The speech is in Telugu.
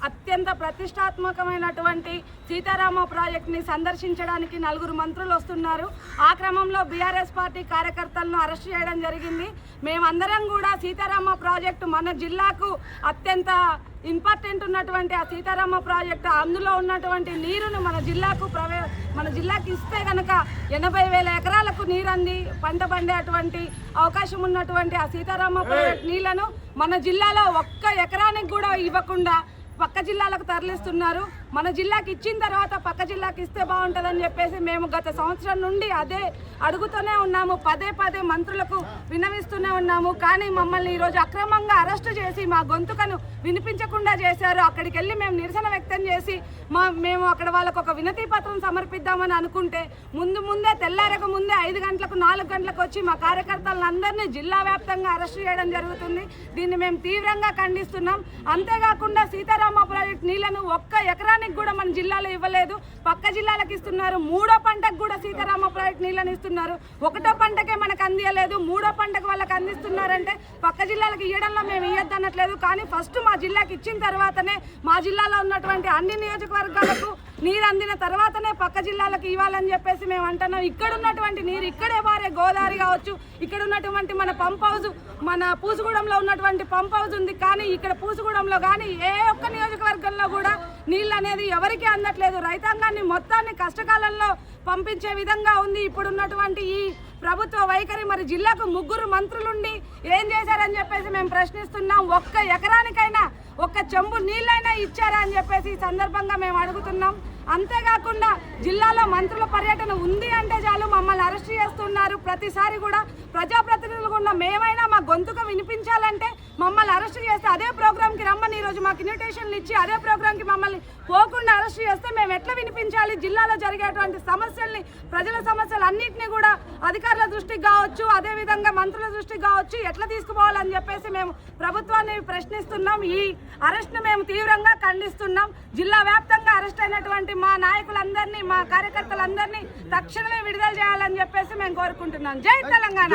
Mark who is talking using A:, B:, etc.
A: అత్యంత ప్రతిష్టాత్మకమైనటువంటి సీతారామ ప్రాజెక్టుని సందర్శించడానికి 4 మంత్రులు వస్తున్నారు. ఆ క్రమంలో బీఆర్ఎస్ పార్టీ కార్యకర్తలను అరెస్ట్ చేయడం జరిగింది. మేమందరం కూడా సీతారామ ప్రాజెక్టు మన జిల్లాకు అత్యంత ఇంపార్టెంట్ ఉన్నటువంటి ఆ సీతారామ ప్రాజెక్టు, అందులో ఉన్నటువంటి నీరును మన జిల్లాకి ఇస్తే కనుక 80,000 ఎకరాలకు నీరు అంది పంట పండేటువంటి అవకాశం ఉన్నటువంటి ఆ సీతారామ ప్రాజెక్టు నీళ్లను మన జిల్లాలో ఒక్క ఎకరానికి కూడా ఇవ్వకుండా పక్క జిల్లాలకు తరలిస్తున్నారు. మన జిల్లాకి ఇచ్చిన తర్వాత పక్క జిల్లాకి ఇస్తే బాగుంటుందని చెప్పేసి మేము గత సంవత్సరం నుండి అదే అడుగుతూనే ఉన్నాము. పదే మంత్రులకు విన్నవిస్తూనే ఉన్నాము. కానీ మమ్మల్ని ఈరోజు అక్రమంగా అరెస్టు చేసి మా గొంతుకను వినిపించకుండా చేశారు. అక్కడికి వెళ్ళి మేము నిరసన వ్యక్తం చేసి మేము అక్కడ వాళ్ళకు ఒక వినతి పత్రం సమర్పిద్దామని అనుకుంటే ముందే తెల్లారక ముందే 5 గంటలకు 4 గంటలకు వచ్చి మా కార్యకర్తలందరినీ జిల్లా వ్యాప్తంగా అరెస్టు చేయడం జరుగుతుంది. దీన్ని మేము తీవ్రంగా ఖండిస్తున్నాం. అంతేకాకుండా సీతారామ ప్రాజెక్టు నీళ్లను ఒక్క ఎకరానికి కూడా మన జిల్లాలో ఇవ్వలేదు, పక్క జిల్లాలకు ఇస్తున్నారు. 3వ పంటకు కూడా సీతారామ ప్రాజెక్టు నీళ్లను ఇస్తున్నారు. 1వ పంటకే మనకు అందియలేదు, 3వ పంటకు వాళ్ళకి అందిస్తున్నారంటే పక్క జిల్లాలకు ఇవ్వడంలో మేము ఇవ్వద్దనట్లేదు. కానీ ఫస్ట్ మా జిల్లాకి ఇచ్చిన తర్వాతనే మా జిల్లాలో ఉన్నటువంటి అన్ని నియోజకవర్గాలకు నీరు అందిన తర్వాతనే పక్క జిల్లాలకు ఇవ్వాలని చెప్పేసి మేము అంటున్నాం. ఇక్కడ ఉన్నటువంటి నీరు ఇక్కడే వారే గోదావరి కావచ్చు, ఇక్కడ ఉన్నటువంటి మన పంప్ హౌస్, మన పూసుగూడెంలో ఉన్నటువంటి పంప్ హౌస్ ఉంది. కానీ ఇక్కడ పూసుగూడెంలో కానీ ఏ ఒక్క నియోజకవర్గంలో కూడా నీళ్ళు అనేది ఎవరికీ అందట్లేదు. రైతాంగాన్ని మొత్తాన్ని కష్టకాలంలో పంపించే విధంగా ఉంది ఇప్పుడున్నటువంటి ఈ ప్రభుత్వ వైఖరి. మరి జిల్లాకు 3 మంత్రులుండి ఏం చేశారని చెప్పేసి మేము ప్రశ్నిస్తున్నాం. ఒక్క ఎకరానికైనా ఒక్క చెంబు నీళ్ళైనా ఇచ్చారా అని చెప్పేసి ఈ సందర్భంగా మేము అడుగుతున్నాం. అంతేకాకుండా జిల్లాలో మంత్రుల పర్యటన ఉంది అంటే చాలు మమ్మల్ని అరెస్ట్ చేస్తున్నారు. ప్రతిసారి కూడా ప్రజాప్రతినిధులు ఉన్న మేమైనా మా గొంతుకు వినిపించాలంటే మమ్మల్ని అరెస్ట్ చేస్తే అదే ప్రోగ్రామ్కి రమ్మని ఈరోజు మాకు ఇన్విటేషన్లు ఇచ్చి అదే ప్రోగ్రామ్కి మమ్మల్ని పోకుండా అరెస్ట్ చేస్తే మేము ఎట్లా వినిపించాలి? జిల్లాలో జరిగేటువంటి సమస్యల్ని, ప్రజల సమస్యలు అన్నింటినీ కూడా అధికారుల దృష్టికి కావచ్చు, అదేవిధంగా మంత్రుల దృష్టికి కావచ్చు ఎట్లా తీసుకుపోవాలని చెప్పేసి మేము ప్రభుత్వాన్ని ప్రశ్నిస్తున్నాం. ఈ అరెస్ట్ను మేము తీవ్రంగా ఖండిస్తున్నాం. జిల్లా వ్యాప్తంగా అరెస్ట్ అయినటువంటి మా నాయకులందరినీ, మా కార్యకర్తలందరినీ తక్షణమే విడుదల చేయాలని చెప్పేసి మేము కోరుకుంటున్నాం. జై తెలంగాణ.